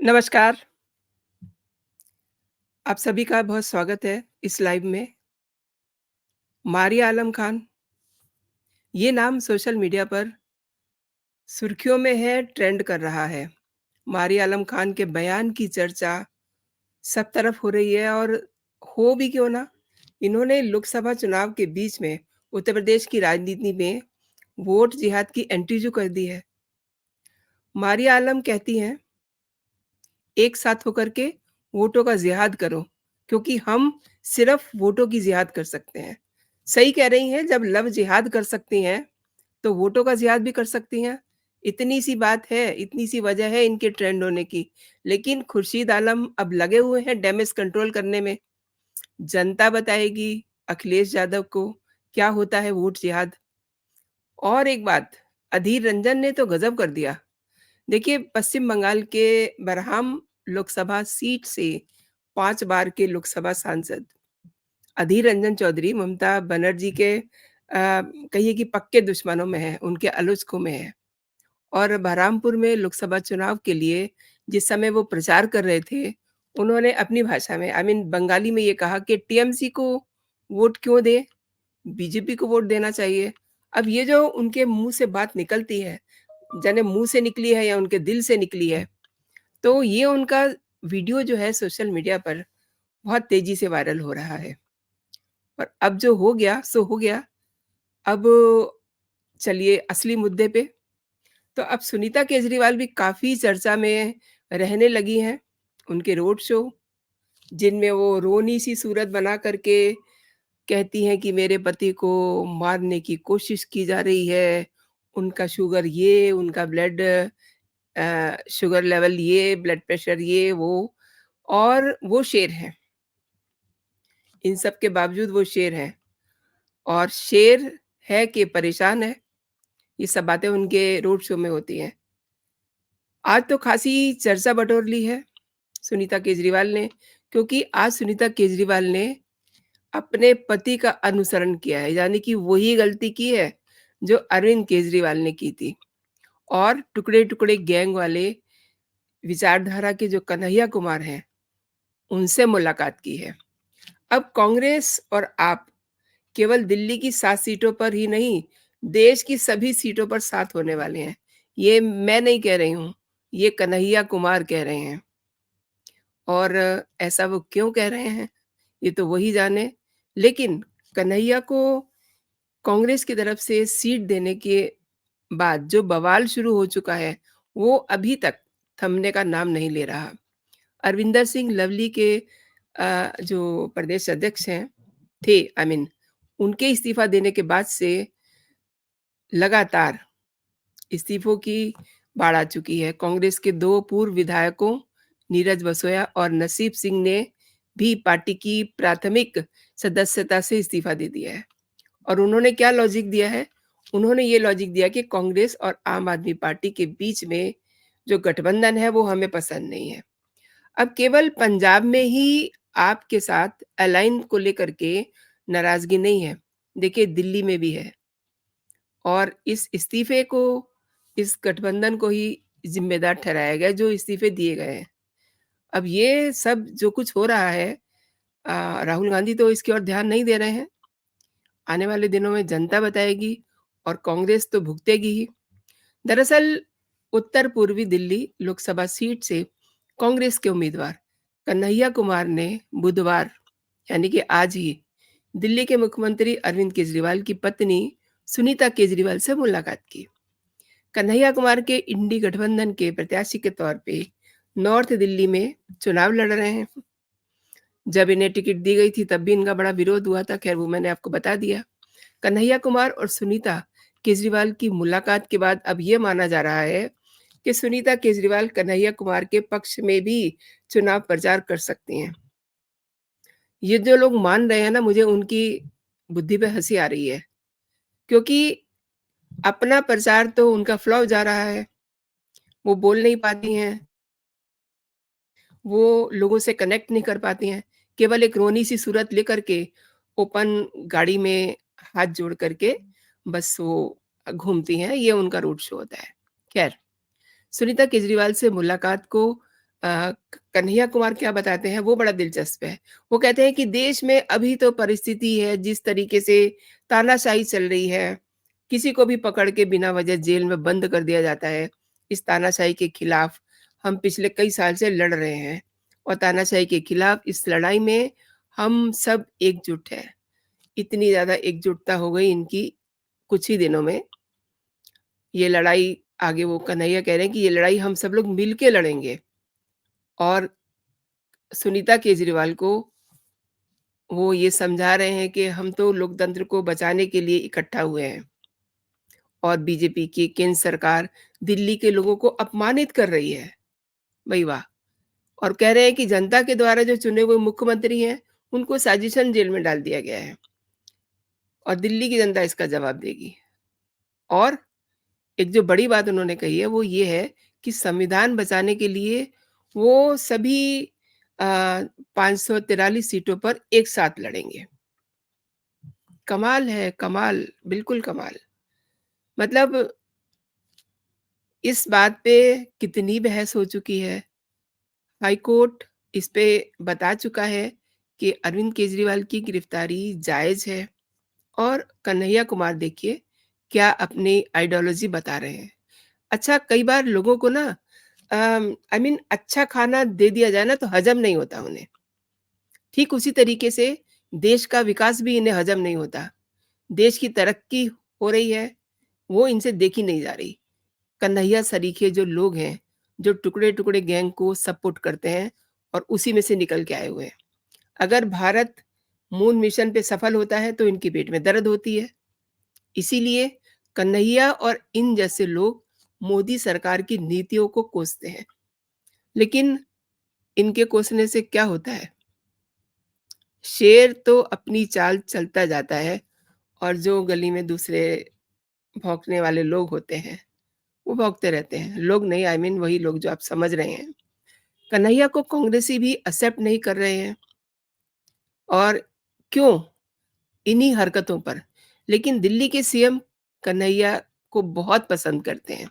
नमस्कार, आप सभी का बहुत स्वागत है इस लाइव में। मारिया आलम खान, ये नाम सोशल मीडिया पर सुर्खियों में है, ट्रेंड कर रहा है। मारिया आलम खान के बयान की चर्चा सब तरफ हो रही है और हो भी क्यों ना, इन्होंने लोकसभा चुनाव के बीच में उत्तर प्रदेश की राजनीति में वोट जिहाद की एंट्री जो कर दी है। मारिया आलम कहती हैं, एक साथ होकर के वोटों का जिहाद करो, क्योंकि हम सिर्फ वोटों की जिहाद कर सकते हैं। सही कह रही हैं, जब लव जिहाद कर सकती हैं, तो वोटों का जिहाद भी कर सकती हैं। इतनी सी बात है, इतनी सी वजह है इनके ट्रेंड होने की। लेकिन खुर्शीद आलम अब लगे हुए हैं डैमेज कंट्रोल करने में। जनता बताएगी अखिलेश यादव को क्या होता है वोट जिहाद। और एक बात, अधीर रंजन ने तो गजब कर दिया। देखिए, पश्चिम बंगाल के बरहाम लोकसभा सीट से 5 बार के लोकसभा सांसद अधीर रंजन चौधरी ममता बनर्जी के कहिए कि पक्के दुश्मनों में हैं, उनके आलोचकों में हैं। और बहरामपुर में लोकसभा चुनाव के लिए जिस समय वो प्रचार कर रहे थे, उन्होंने अपनी भाषा में बंगाली में ये कहा कि टीएमसी को वोट क्यों दें, बीजेपी को वोट देना चाहिए। अब ये जो उनके मुँह से बात निकलती है, जाने मुँह से निकली है या उनके दिल से निकली है, तो ये उनका वीडियो जो है सोशल मीडिया पर बहुत तेज़ी से वायरल हो रहा है। और अब जो हो गया सो हो गया। अब चलिए असली मुद्दे पे। तो अब सुनीता केजरीवाल भी काफ़ी चर्चा में रहने लगी हैं। उनके रोड शो, जिनमें वो रोनी-सी सूरत बना कर के कहती हैं कि मेरे पति को मारने की कोशिश की जा रही है। उनका शुगर ये, उनका ब्लड शुगर लेवल ये, ब्लड प्रेशर ये, वो और वो शेर हैं। इन सब के बावजूद वो शेर हैं और शेर है कि परेशान है, ये सब बातें उनके रोड शो में होती हैं। आज तो खासी चर्चा बटोर ली है सुनीता केजरीवाल ने, क्योंकि आज सुनीता केजरीवाल ने अपने पति का अनुसरण किया है, यानी कि वही गलती की है जो अरविंद केजरीवाल ने की थी। और टुकड़े-टुकड़े गैंग वाले विचारधारा के जो कन्हैया कुमार हैं, उनसे मुलाकात की है। अब कांग्रेस और आप केवल दिल्ली की 7 सीटों पर ही नहीं, देश की सभी सीटों पर साथ होने वाले हैं। ये मैं नहीं कह रही हूँ, ये कन्हैया कुमार कह रहे हैं। और ऐसा वो क्यों कह रहे हैं, ये तो वही जाने। लेकिन कन्हैया को कांग्रेस की तरफ से सीट देने के बाद जो बवाल शुरू हो चुका है, वो अभी तक थमने का नाम नहीं ले रहा। अरविंदर सिंह लवली के जो प्रदेश अध्यक्ष हैं थे उनके इस्तीफ़ा देने के बाद से लगातार इस्तीफ़ों की बाढ़ आ चुकी है। कांग्रेस के 2 पूर्व विधायकों नीरज बसोया और नसीब सिंह ने भी पार्टी की प्राथमिक सदस्यता से इस्तीफ़ा दे दिया है। और उन्होंने क्या लॉजिक दिया है? उन्होंने ये लॉजिक दिया कि कांग्रेस और आम आदमी पार्टी के बीच में जो गठबंधन है वो हमें पसंद नहीं है। अब केवल पंजाब में ही आपके साथ अलाइन को लेकर के नाराज़गी नहीं है, देखिए दिल्ली में भी है। और इस इस्तीफ़े को, इस गठबंधन को ही ज़िम्मेदार ठहराया गया जो इस्तीफ़े दिए गए हैं। अब ये सब जो कुछ हो रहा है, राहुल गांधी तो इसकी ओर ध्यान नहीं दे रहे हैं। आने वाले दिनों में जनता बताएगी और कांग्रेस तो भुगतेगी ही। दरअसल उत्तर पूर्वी दिल्ली लोकसभा सीट से कांग्रेस के उम्मीदवार कन्हैया कुमार ने बुधवार यानी कि आज ही दिल्ली के मुख्यमंत्री अरविंद केजरीवाल की पत्नी सुनीता केजरीवाल से मुलाकात की। कन्हैया कुमार के इंडी गठबंधन के प्रत्याशी के तौर पे नॉर्थ दिल्ली में चुनाव लड़ रहे हैं। जब इन्हें टिकट दी गई थी तब भी इनका बड़ा विरोध हुआ था, खैर वो मैंने आपको बता दिया। कन्हैया कुमार और सुनीता केजरीवाल की मुलाकात के बाद अब ये माना जा रहा है कि सुनीता केजरीवाल कन्हैया कुमार के पक्ष में भी चुनाव प्रचार कर सकती हैं। ये जो लोग मान रहे हैं ना, मुझे उनकी बुद्धि पे हँसी आ रही है, क्योंकि अपना प्रचार तो उनका फ्लॉप जा रहा है, वो बोल नहीं पाती हैं, वो लोगों से कनेक्ट नहीं कर पाती हैं, केवल एक रोनी-सी सूरत लेकर के ओपन गाड़ी में हाथ जोड़ कर के बस वो घूमती हैं, ये उनका रोड शो होता है। खैर, सुनीता केजरीवाल से मुलाकात को कन्हैया कुमार क्या बताते हैं वो बड़ा दिलचस्प है। वो कहते हैं कि देश में अभी तो परिस्थिति है जिस तरीके से तानाशाही चल रही है, किसी को भी पकड़ के बिना वजह जेल में बंद कर दिया जाता है। इस तानाशाही के खिलाफ हम पिछले कई साल से लड़ रहे हैं और तानाशाही के खिलाफ इस लड़ाई में हम सब एकजुट हैं। इतनी ज़्यादा एकजुटता हो गई इनकी कुछ ही दिनों में। ये लड़ाई आगे वो कन्हैया कह रहे हैं कि ये लड़ाई हम सब लोग मिल के लड़ेंगे और सुनीता केजरीवाल को वो ये समझा रहे हैं कि हम तो लोकतंत्र को बचाने के लिए इकट्ठा हुए हैं और बीजेपी की केंद्र सरकार दिल्ली के लोगों को अपमानित कर रही है। भई वाह! और कह रहे हैं कि जनता के द्वारा जो चुने हुए मुख्यमंत्री हैं, उनको साजिशन जेल में डाल दिया गया है और दिल्ली की जनता इसका जवाब देगी। और एक जो बड़ी बात उन्होंने कही है, वो ये है कि संविधान बचाने के लिए वो सभी 543 सीटों पर एक साथ लड़ेंगे। कमाल है, कमाल, बिल्कुल कमाल। मतलब इस बात पे कितनी बहस हो चुकी है। हाई कोर्ट इस पे बता चुका है कि अरविंद केजरीवाल की गिरफ्तारी जायज़ है और कन्हैया कुमार देखिए क्या अपनी आइडियोलॉजी बता रहे हैं। अच्छा कई बार लोगों को ना आई मीन अच्छा खाना दे दिया जाए ना तो हज़म नहीं होता उन्हें। ठीक उसी तरीके से देश का विकास भी इन्हें हज़म नहीं होता। देश की तरक्की हो रही है, वो इनसे देखी नहीं जा रही। कन्हैया सरीखे जो लोग हैं, जो टुकड़े-टुकड़े गैंग को सपोर्ट करते हैं और उसी में से निकल के आए हुए हैं। अगर भारत मून मिशन पे सफल होता है तो इनके पेट में दर्द होती है। इसीलिए कन्हैया और इन जैसे लोग मोदी सरकार की नीतियों को कोसते हैं। लेकिन इनके कोसने से क्या होता है? शेर तो अपनी चाल चलता जाता है और जो गली में दूसरे भौंकने वाले लोग होते हैं, वो भौंकते रहते हैं। लोग नहीं आई मीन वही लोग जो आप समझ रहे हैं। कन्हैया को कांग्रेसी भी एक्सेप्ट नहीं कर रहे हैं और क्यों? इन्हीं हरकतों पर। लेकिन दिल्ली के सीएम कन्हैया को बहुत पसंद करते हैं।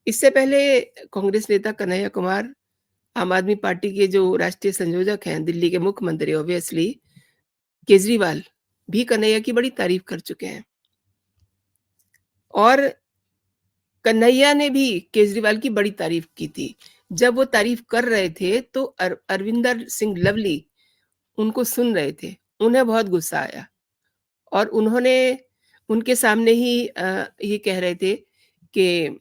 इससे पहले कांग्रेस नेता कन्हैया कुमार आम आदमी पार्टी के जो राष्ट्रीय संयोजक हैं, दिल्ली के मुख्यमंत्री ऑब्वियसली केजरीवाल भी कन्हैया की बड़ी तारीफ कर चुके हैं और कन्हैया ने भी केजरीवाल की बड़ी तारीफ की थी। जब वो तारीफ कर रहे थे तो अरविंदर सिंह लवली उनको सुन रहे थे। उन्हें बहुत गुस्सा आया और उन्होंने उनके सामने ही ये कह रहे थे कि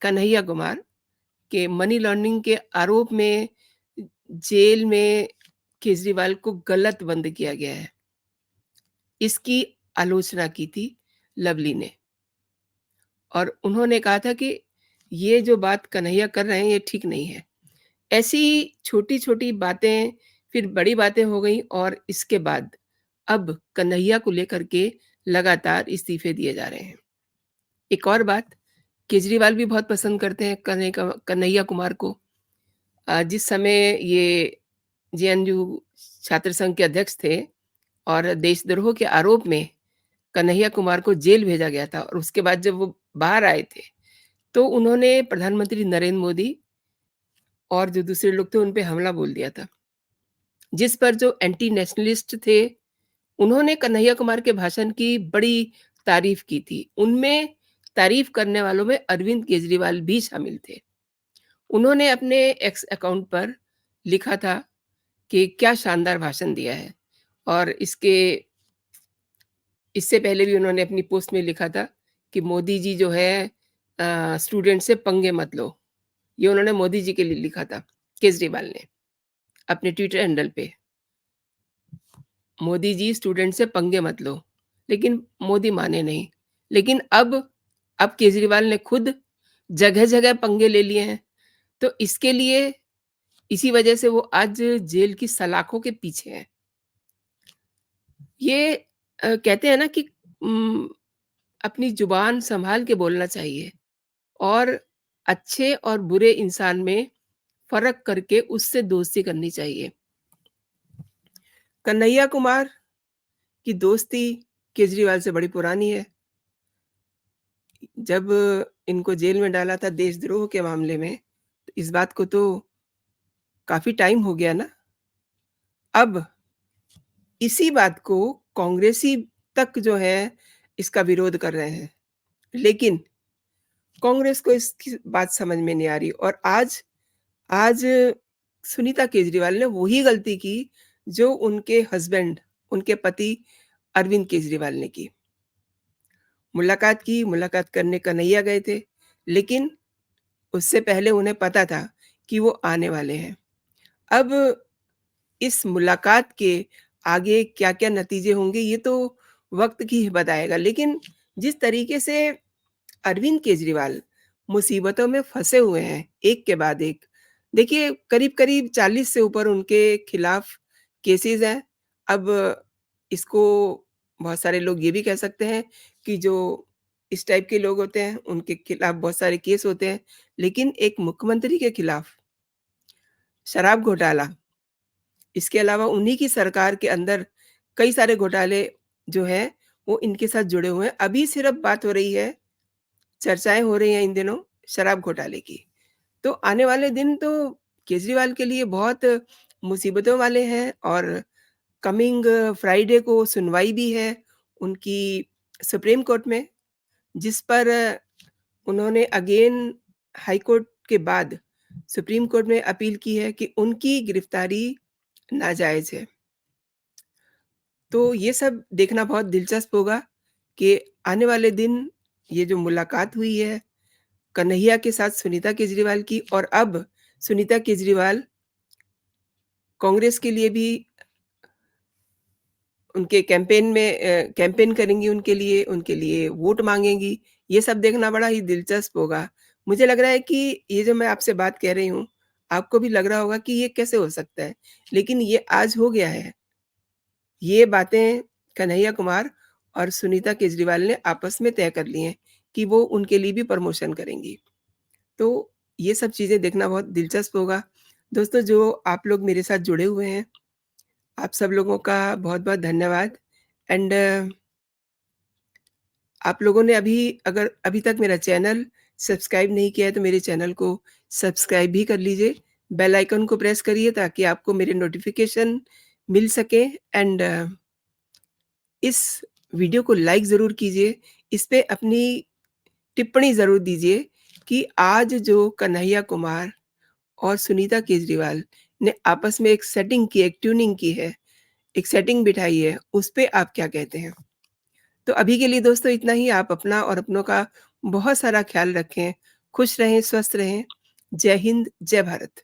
कन्हैया कुमार के मनी लॉन्ड्रिंग के आरोप में जेल में केजरीवाल को गलत बंद किया गया है। इसकी आलोचना की थी लवली ने और उन्होंने कहा था कि ये जो बात कन्हैया कर रहे हैं ये ठीक नहीं है। ऐसी छोटी-छोटी बातें फिर बड़ी बातें हो गई और इसके बाद अब कन्हैया को लेकर के लगातार इस्तीफे दिए जा रहे हैं। एक और बात, केजरीवाल भी बहुत पसंद करते हैं कन्हैया कुमार को। जिस समय ये जेएनयू छात्र संघ के अध्यक्ष थे और देशद्रोह के आरोप में कन्हैया कुमार को जेल भेजा गया था और उसके बाद जब वो बाहर आए थे, तो उन्होंने प्रधानमंत्री नरेंद्र मोदी और जो दूसरे लोग थे उन पे हमला बोल दिया था। जिस पर जो एंटी नेशनलिस्ट थे, उन्होंने कन्हैया कुमार के भाषण की बड़ी तारीफ़ की थी। उनमें तारीफ़ करने वालों में अरविंद केजरीवाल भी शामिल थे। उन्होंने अपने एक्स अकाउंट पर लिखा था कि क्या शानदार भाषण दिया है और इससे पहले भी उन्होंने अपनी पोस्ट में लिखा था कि मोदी जी जो है स्टूडेंट से पंगे मत लो। ये उन्होंने मोदी जी के लिए लिखा था, केजरीवाल ने, अपने ट्विटर हैंडल पे। मोदी जी स्टूडेंट से पंगे मत लो, लेकिन मोदी माने नहीं। लेकिन अब केजरीवाल ने खुद जगह-जगह पंगे ले लिए हैं, तो इसके लिए इसी वजह से वो आज जेल की सलाखों के पीछे हैं। ये कहते हैं ना कि उम, अपनी ज़ुबान सँभाल के बोलना चाहिए और अच्छे और बुरे इंसान में फ़र्क करके उससे दोस्ती करनी चाहिए। कन्हैया कुमार की दोस्ती केजरीवाल से बड़ी पुरानी है। जब इनको जेल में डाला था देशद्रोह के मामले में, तो इस बात को तो काफ़ी टाइम हो गया ना। अब इसी बात को कांग्रेसी तक जो है इसका विरोध कर रहे हैं। लेकिन कांग्रेस को इसकी बात समझ में नहीं आ रही और आज आज सुनीता केजरीवाल ने वही गलती की जो उनके हस्बैंड, उनके पति अरविंद केजरीवाल ने की। मुलाकात करने कन्हैया गए थे, लेकिन उससे पहले उन्हें पता था कि वो आने वाले हैं। अब इस मुलाकात के आगे क्या-क्या नतीजे होंगे ये तो वक़्त ही बताएगा। लेकिन जिस तरीके से अरविंद केजरीवाल मुसीबतों में फँसे हुए हैं, एक के बाद एक। देखिए करीब-करीब 40 से ऊपर उनके खिलाफ केसेज़ हैं। अब इसको बहुत सारे लोग ये भी कह सकते हैं कि जो इस टाइप के लोग होते हैं, उनके खिलाफ बहुत सारे केस होते हैं। लेकिन एक मुख्यमंत्री के खिलाफ शराब घोटाला, इसके अलावा उन्हीं की सरकार के अंदर कई सारे घोटाले जो हैं, वो इनके साथ जुड़े हुए हैं। अभी सिर्फ़ बात हो रही है, चर्चाएँ हो रही हैं इन दिनों शराब घोटाले की। तो आने वाले दिन तो केजरीवाल के लिए बहुत मुसीबतों वाले हैं और कमिंग फ्राइडे को सुनवाई भी है उनकी सुप्रीम कोर्ट में, जिस पर उन्होंने अगेन हाई कोर्ट के बाद सुप्रीम कोर्ट में अपील की है कि उनकी गिरफ्तारी नाजायज़ है। तो ये सब देखना बहुत दिलचस्प होगा कि आने वाले दिन ये जो मुलाकात हुई है कन्हैया के साथ सुनीता केजरीवाल की और अब सुनीता केजरीवाल कांग्रेस के लिए भी उनके कैंपेन करेंगी उनके लिए वोट माँगेंगी। ये सब देखना बड़ा ही दिलचस्प होगा। मुझे लग रहा है कि ये जो मैं आपसे बात कह रही हूँ, आपको भी लग रहा होगा कि ये कैसे हो सकता है? लेकिन ये आज हो गया है। ये बातें कन्हैया कुमार और सुनीता केजरीवाल ने आपस में तय कर ली हैं कि वो उनके लिए भी प्रमोशन करेंगी। तो ये सब चीज़ें देखना बहुत दिलचस्प होगा। दोस्तों जो आप लोग मेरे साथ जुड़े हुए हैं, आप सब लोगों का बहुत-बहुत धन्यवाद एंड आप लोगों ने अगर अभी तक मेरा चैनल सब्सक्राइब नहीं किया है तो मेरे चैनल को सब्सक्राइब भी कर लीजिए। बेल आइकन को प्रेस करिए ताकि आपको मेरे नोटिफ़िकेशन मिल सके एंड इस वीडियो को लाइक ज़रूर कीजिए। इस पे अपनी टिप्पणी ज़रूर दीजिए कि आज जो कन्हैया कुमार और सुनीता केजरीवाल ने आपस में एक सेटिंग की, एक ट्यूनिंग की है, एक सेटिंग बिठाई है, उस पे आप क्या कहते हैं? तो अभी के लिए दोस्तों इतना ही। आप अपना और अपनों का बहुत सारा ख़्याल रखें, खुश रहें, स्वस्थ रहें। जय हिंद, जय भारत।